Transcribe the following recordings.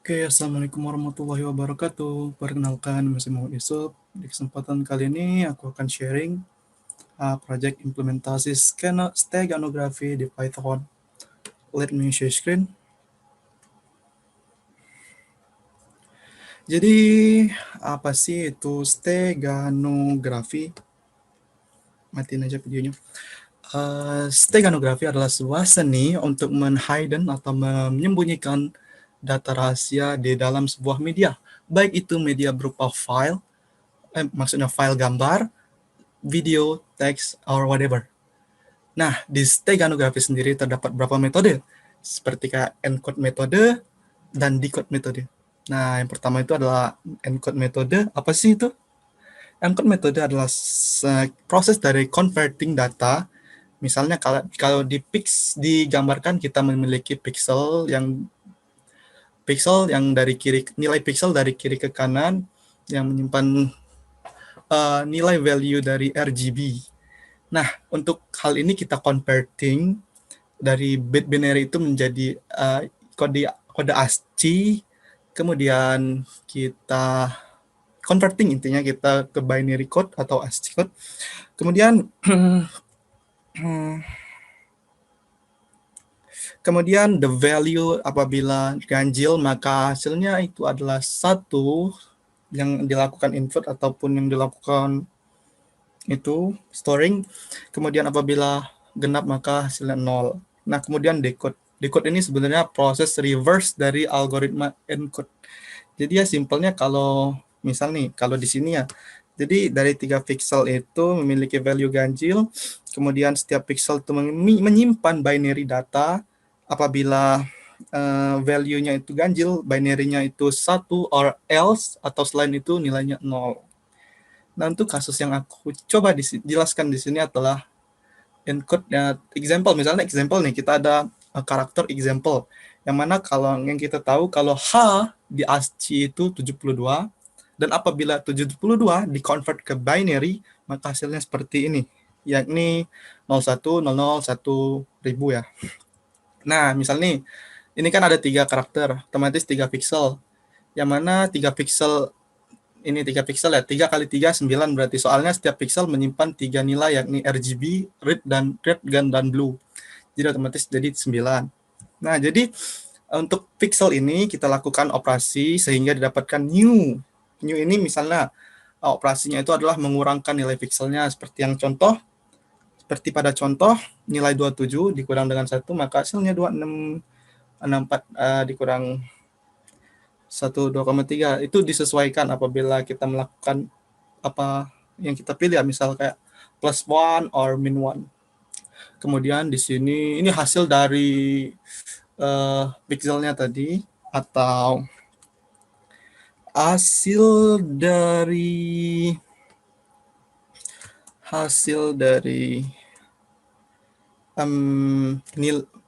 Oke, assalamualaikum warahmatullahi wabarakatuh. Perkenalkan, nama saya Muhammad Yusuf. Di kesempatan kali ini aku akan sharing project implementasi steganografi di Python. Let me share screen. Jadi apa sih itu steganografi? Matiin aja videonya. Steganografi adalah sebuah seni untuk menghidden atau menyembunyikan data rahasia di dalam sebuah media, baik itu media berupa file, maksudnya file gambar, video, teks, or whatever. Nah, di steganografi sendiri terdapat beberapa metode, seperti kayak encode metode dan decode metode. Nah, yang pertama itu adalah encode metode. Apa sih itu? Encode metode adalah proses dari converting data. Misalnya kalau digambarkan kita memiliki pixel yang dari kiri, nilai pixel dari kiri ke kanan yang menyimpan nilai value dari RGB. Nah, untuk hal ini kita converting dari bit binary itu menjadi kode ASCII, kemudian kita converting, intinya kita ke binary code atau ASCII code. Kemudian the value apabila ganjil maka hasilnya itu adalah 1 yang dilakukan input ataupun yang dilakukan itu storing. Kemudian apabila genap maka hasilnya 0. Nah, kemudian decode. Decode ini sebenarnya proses reverse dari algoritma encode. Jadi ya simpelnya kalau misal nih, kalau di sini ya, jadi dari 3 pixel itu memiliki value ganjil, kemudian setiap pixel itu menyimpan binary data. Apabila value-nya itu ganjil, binary-nya itu 1 or else, atau selain itu nilainya 0. Nah, untuk kasus yang aku coba jelaskan di sini adalah encode example. Misalnya example nih, kita ada karakter example, yang mana kalau yang kita tahu kalau H di ASCII itu 72, dan apabila 72 di-convert ke binary, maka hasilnya seperti ini, yakni 01001000 ya. Nah, misalnya nih, ini kan ada 3 karakter, otomatis 3 pixel, yang mana 3 pixel ini 3 pixel ya, 3 kali 3 9 berarti, soalnya setiap pixel menyimpan 3 nilai yakni RGB, red, dan blue. Jadi otomatis jadi 9. Nah, jadi untuk pixel ini kita lakukan operasi sehingga didapatkan new. New ini misalnya operasinya itu adalah mengurangkan nilai pixelnya, seperti pada contoh nilai 27 dikurang dengan 1 maka hasilnya 2664 dikurang 2,3. Itu disesuaikan apabila kita melakukan apa yang kita pilih ya, misal kayak +1 or -1. Kemudian di sini ini hasil dari pixelnya tadi, atau hasil dari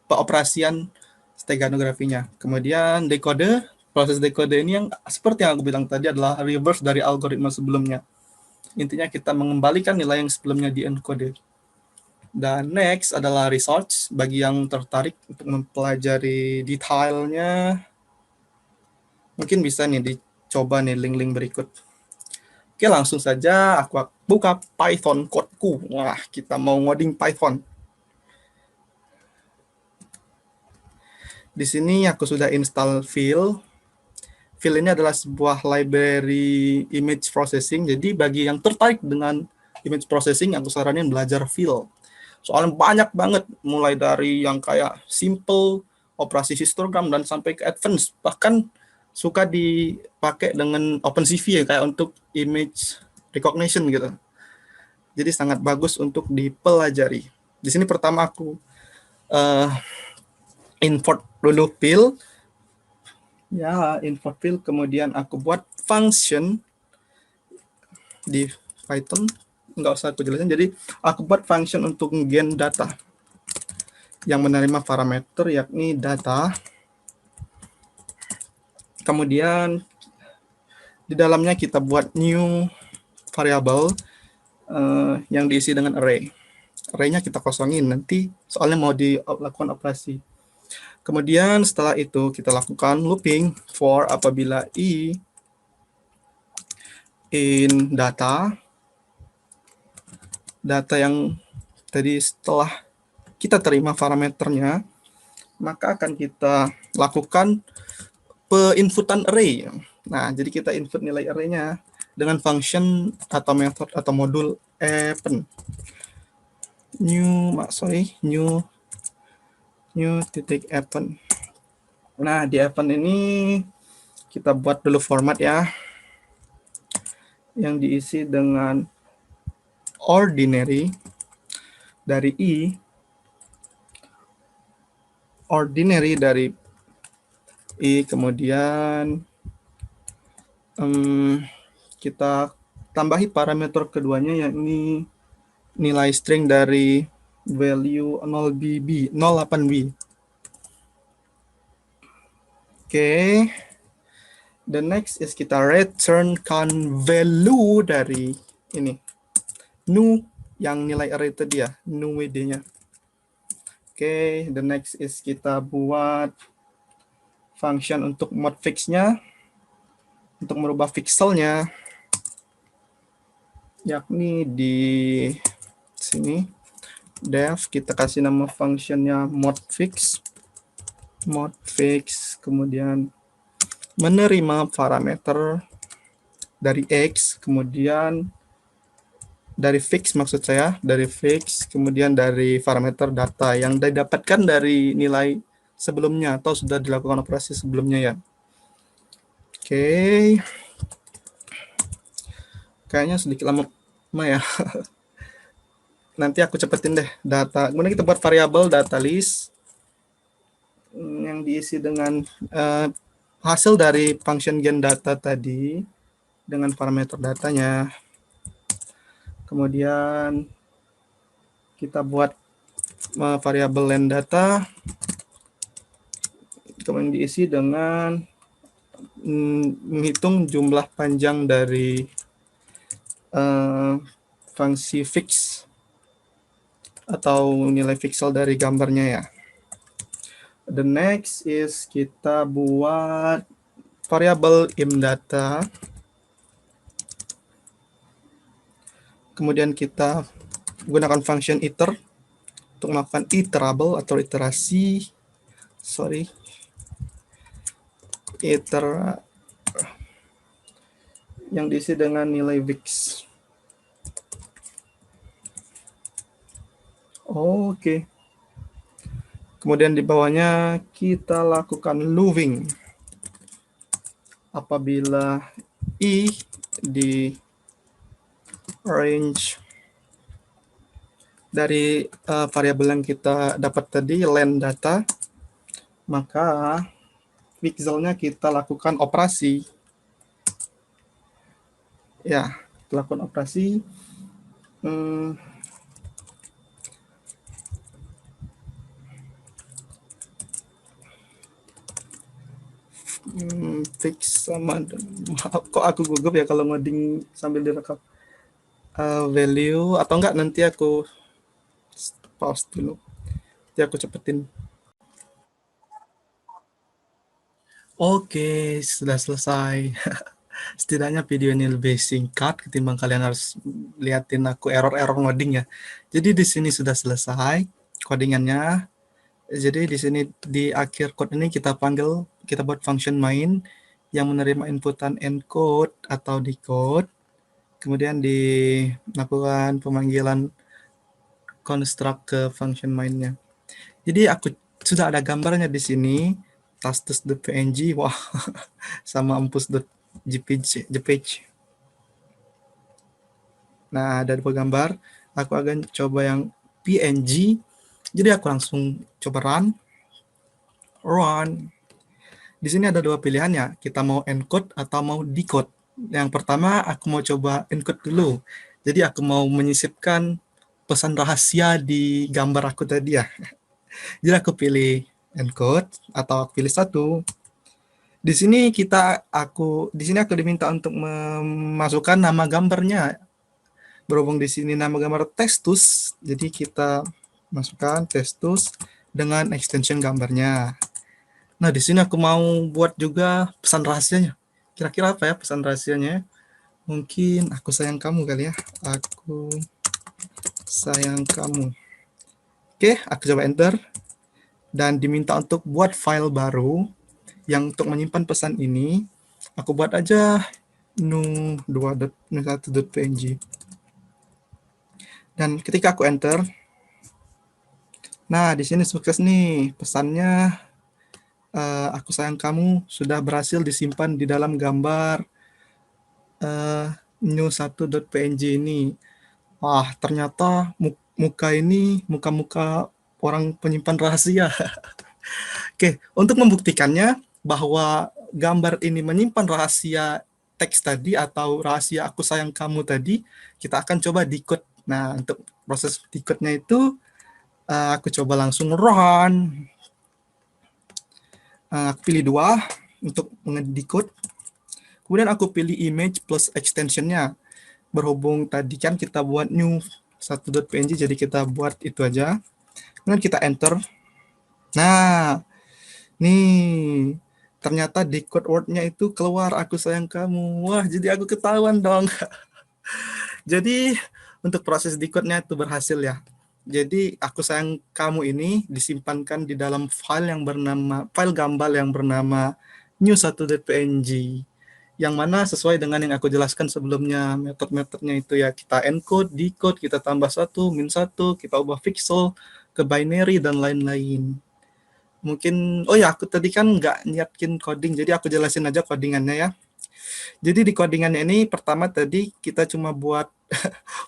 peoperasian steganografinya. Kemudian dekode, proses dekode ini yang seperti yang aku bilang tadi adalah reverse dari algoritma sebelumnya. Intinya kita mengembalikan nilai yang sebelumnya di encode. Dan next adalah research. Bagi yang tertarik untuk mempelajari detailnya, mungkin bisa nih dicoba nih link-link berikut. Oke, langsung saja aku buka Python codeku. Wah, kita mau ngoding Python. Di sini aku sudah install Fill. Fill ini adalah sebuah library image processing. Jadi bagi yang tertarik dengan image processing, aku saranin belajar Fill. Soalnya banyak banget, mulai dari yang kayak simple, operasi histogram, dan sampai ke advance. Bahkan suka dipakai dengan OpenCV ya, kayak untuk image recognition gitu. Jadi sangat bagus untuk dipelajari. Di sini pertama aku import dulu fill. Ya, import fill, kemudian aku buat function di Python. Nggak usah aku jelasin. Jadi aku buat function untuk gen data yang menerima parameter yakni data. Kemudian di dalamnya kita buat new variable yang diisi dengan array. Array-nya kita kosongin nanti, soalnya mau dilakukan operasi. Kemudian setelah itu kita lakukan looping for apabila i in data yang tadi setelah kita terima parameternya, maka akan kita lakukan peinputan array. Nah, jadi kita input nilai array-nya dengan function atau method atau modul append. New titik append. Nah, di append ini kita buat dulu format ya, yang diisi dengan ordinary dari i, kemudian kita tambahi parameter keduanya, yakni nilai string dari value 08b. Oke. The next is kita returnkan value dari ini. New yang nilai array tadi ya, new WD-nya. Oke, the next is kita buat function untuk mode fix-nya, untuk merubah pixelnya, yakni di sini dev kita kasih nama functionnya mode fix, kemudian menerima parameter dari x, kemudian dari fix, kemudian dari parameter data yang didapatkan dari nilai sebelumnya atau sudah dilakukan operasi sebelumnya ya. Oke. Kayaknya sedikit lama ya. Nanti aku cepetin deh data. Kemudian kita buat variabel data list yang diisi dengan hasil dari function gen data tadi dengan parameter datanya. Kemudian kita buat variabel len data, kemudian diisi dengan menghitung jumlah panjang dari fungsi fix atau nilai pixel dari gambarnya ya. The next is kita buat variabel imData. Kemudian kita gunakan function iter untuk melakukan iterable atau iterasi. Yang diisi dengan nilai fix. Oke. Kemudian di bawahnya kita lakukan looping apabila i di range dari variabel yang kita dapat tadi len data, maka pixelnya kita lakukan operasi. Ya, lakukan operasi. Fix sama, kok aku gugup ya kalau ngoding sambil direkam. Value atau enggak, nanti aku pause dulu. Nanti aku cepetin. Oke, sudah selesai. Setidaknya video ini lebih singkat ketimbang kalian harus liatin aku error ngoding ya. Jadi di sini sudah selesai codingannya. Jadi di sini di akhir code ini kita buat function main yang menerima inputan encode atau decode. Kemudian dilakukan pemanggilan construct ke function mainnya. Jadi aku sudah ada gambarnya di sini, tastus.png, wah, sama empus.jpg. Nah, dari gambar, aku akan coba yang PNG. Jadi aku langsung coba run. Di sini ada dua pilihan ya, kita mau encode atau mau decode. Yang pertama aku mau coba encode dulu. Jadi aku mau menyisipkan pesan rahasia di gambar aku tadi ya. Jadi aku pilih encode atau aku pilih 1. Di sini aku diminta untuk memasukkan nama gambarnya. Berhubung di sini nama gambar Testus, jadi kita masukkan Testus dengan extension gambarnya. Nah, di sini aku mau buat juga pesan rahasianya. Kira-kira apa ya pesan rahasianya? Mungkin aku sayang kamu kali ya. Aku sayang kamu. Oke, aku coba enter. Dan diminta untuk buat file baru yang untuk menyimpan pesan ini. Aku buat aja nu1.png. Dan ketika aku enter, nah di sini sukses nih pesannya. Aku sayang kamu sudah berhasil disimpan di dalam gambar new1.png ini. Wah, ternyata muka ini muka-muka orang penyimpan rahasia. Oke, untuk membuktikannya bahwa gambar ini menyimpan rahasia teks tadi atau rahasia aku sayang kamu tadi, kita akan coba decode. Nah, untuk proses decode-nya itu aku coba langsung run. Aku pilih 2 untuk mengedecode. Kemudian aku pilih image plus extensionnya. Berhubung tadi kan kita buat new 1.png, jadi kita buat itu aja. Kemudian kita enter. Nah, nih ternyata decode word-nya itu keluar aku sayang kamu. Wah, jadi aku ketahuan dong. Jadi untuk proses decode-nya itu berhasil ya. Jadi aku sayang kamu ini disimpankan di dalam file gambar yang bernama new1.png, yang mana sesuai dengan yang aku jelaskan sebelumnya, metode-metodenya itu ya, kita encode, decode, kita tambah 1, min 1, kita ubah pixel ke binary dan lain-lain. Mungkin, oh ya, aku tadi kan nggak nyiapin coding, jadi aku jelasin aja codingannya ya. Jadi di codingannya ini pertama tadi kita cuma buat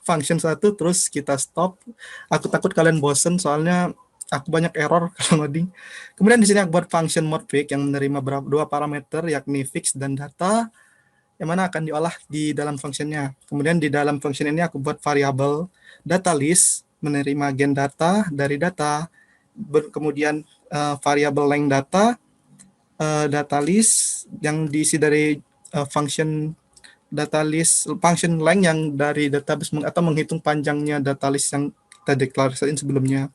function 1 terus kita stop. Aku takut kalian bosen soalnya aku banyak error kalau ngoding. Kemudian di sini aku buat function mode yang menerima 2 parameter yakni fix dan data yang mana akan diolah di dalam functionnya. Kemudian di dalam function ini aku buat variabel data list menerima gen data dari data, kemudian variabel length data list yang diisi dari function data list function length yang dari database atau menghitung panjangnya data list yang kita deklarasikan sebelumnya.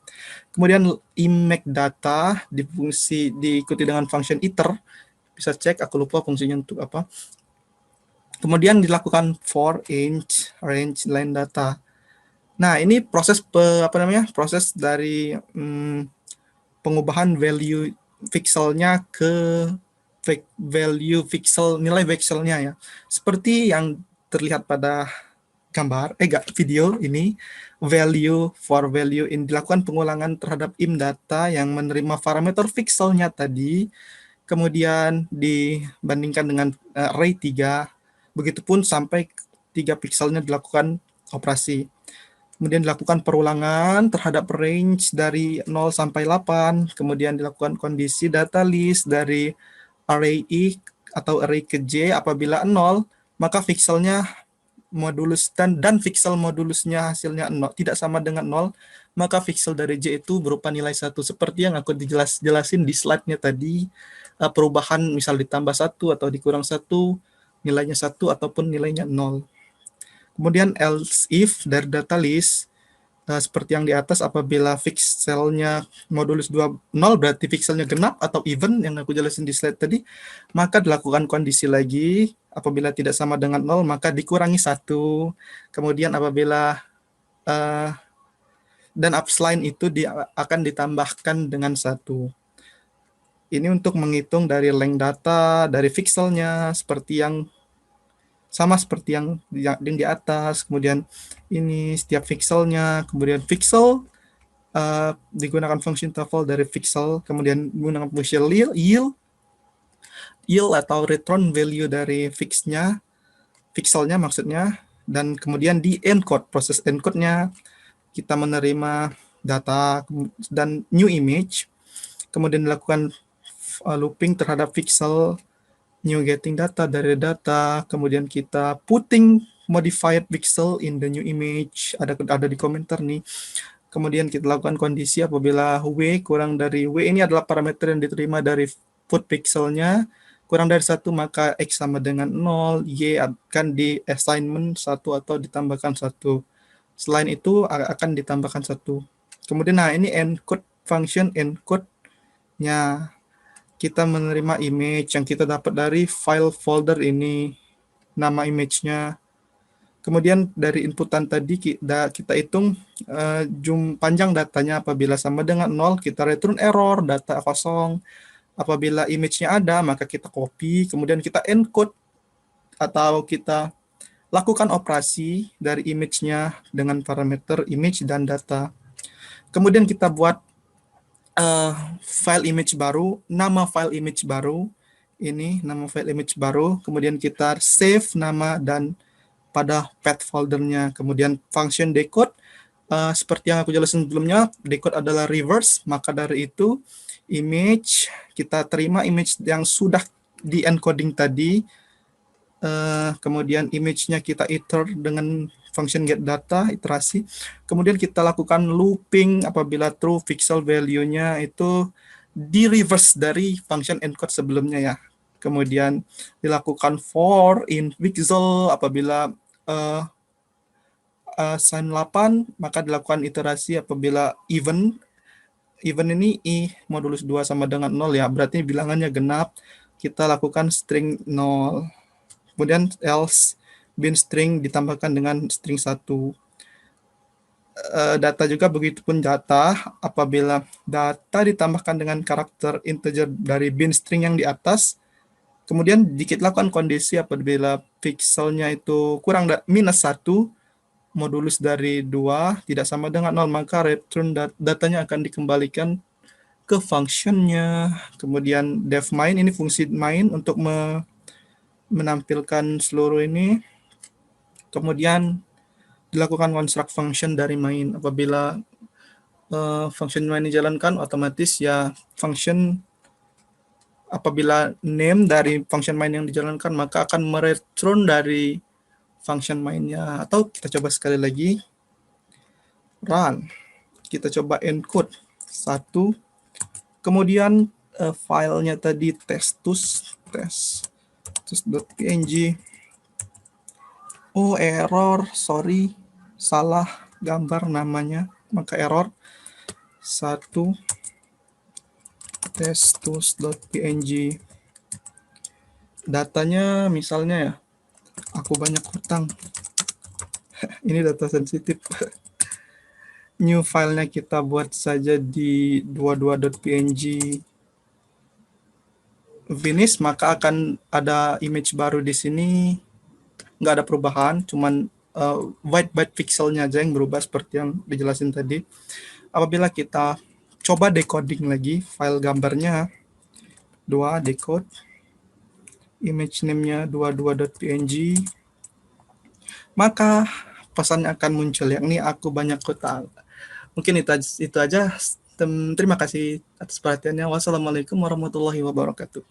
Kemudian image data diikuti dengan function iter, bisa cek, aku lupa fungsinya untuk apa. Kemudian dilakukan for range line data. Nah, ini proses proses dari pengubahan value pixelnya ke value pixel, nilai pixelnya ya. Seperti yang terlihat pada gambar, video ini, value in dilakukan pengulangan terhadap im data yang menerima parameter pixelnya tadi, kemudian dibandingkan dengan array 3, begitupun sampai 3 pixelnya dilakukan operasi. Kemudian dilakukan perulangan terhadap range dari 0 sampai 8, kemudian dilakukan kondisi data list dari array I atau array ke J apabila 0, maka pixelnya modulus dan pixel modulusnya hasilnya 0, tidak sama dengan 0, maka pixel dari J itu berupa nilai 1. Seperti yang aku jelasin di slide-nya tadi, perubahan misal ditambah 1 atau dikurang 1, nilainya 1 ataupun nilainya 0. Kemudian else if dari data list, seperti yang di atas, apabila pixelnya modulus 2 0 berarti pixelnya genap atau even yang aku jelasin di slide tadi, maka dilakukan kondisi lagi, apabila tidak sama dengan 0 maka dikurangi 1. Kemudian apabila dan upsline itu akan ditambahkan dengan 1. Ini untuk menghitung dari length data, dari pixelnya, sama seperti yang di atas. Kemudian ini setiap pixelnya, kemudian pixel digunakan function tuple dari pixel, kemudian menggunakan function yield atau return value dari pixelnya maksudnya, dan kemudian di encode, proses encode-nya kita menerima data dan new image, kemudian dilakukan looping terhadap pixel, new getting data dari data, kemudian kita putting modified pixel in the new image, ada di komentar nih. Kemudian kita lakukan kondisi apabila W kurang dari W ini adalah parameter yang diterima dari put pixelnya, kurang dari 1 maka X sama dengan 0, Y akan di assignment 1 atau ditambahkan 1. Selain itu akan ditambahkan 1. Kemudian nah ini encode function encode-nya. kita menerima image yang kita dapat dari file folder ini, nama image-nya. Kemudian dari inputan tadi kita hitung panjang datanya. Apabila sama dengan 0, kita return error, data kosong. Apabila image-nya ada, maka kita copy, kemudian kita encode atau kita lakukan operasi dari image-nya dengan parameter image dan data. Kemudian kita buat file image baru, nama file image baru, ini nama file image baru, kemudian kita save nama dan pada path foldernya. Kemudian function decode, seperti yang aku jelaskan sebelumnya, decode adalah reverse, maka dari itu image, kita terima image yang sudah di encoding tadi, kemudian image-nya kita iter dengan function get data, iterasi, kemudian kita lakukan looping apabila true pixel value-nya itu di reverse dari function encode sebelumnya ya. Kemudian dilakukan for in pixel apabila sign 8, maka dilakukan iterasi apabila even ini i modulus 2 sama dengan 0 ya, berarti bilangannya genap, kita lakukan string 0. Kemudian else bin string ditambahkan dengan string 1. Data juga begitupun data, apabila data ditambahkan dengan karakter integer dari bin string yang di atas, kemudian kita lakukan kondisi apabila pixelnya itu kurang minus 1, modulus dari 2 tidak sama dengan 0, maka return datanya akan dikembalikan ke functionnya. Kemudian def main, ini fungsi main untuk menampilkan seluruh ini. Kemudian dilakukan construct function dari main. Apabila function main dijalankan, otomatis ya function apabila name dari function main yang dijalankan, maka akan mereturn dari function mainnya. Atau kita coba sekali lagi, run. Kita coba encode 1. Kemudian filenya tadi test.png. Oh, error, sorry, salah gambar namanya, maka error 1 test.png. Datanya misalnya ya, aku banyak hutang. Ini data sensitif. New filenya kita buat saja di 22.png. Finish, maka akan ada image baru di sini. Nggak ada perubahan, cuman white byte pixelnya aja yang berubah seperti yang dijelasin tadi. Apabila kita coba decoding lagi file gambarnya, 2 decode, image name-nya 22.png, maka pesannya akan muncul, yakni aku banyak hutang. Mungkin itu aja. Terima kasih atas perhatiannya. Wassalamualaikum warahmatullahi wabarakatuh.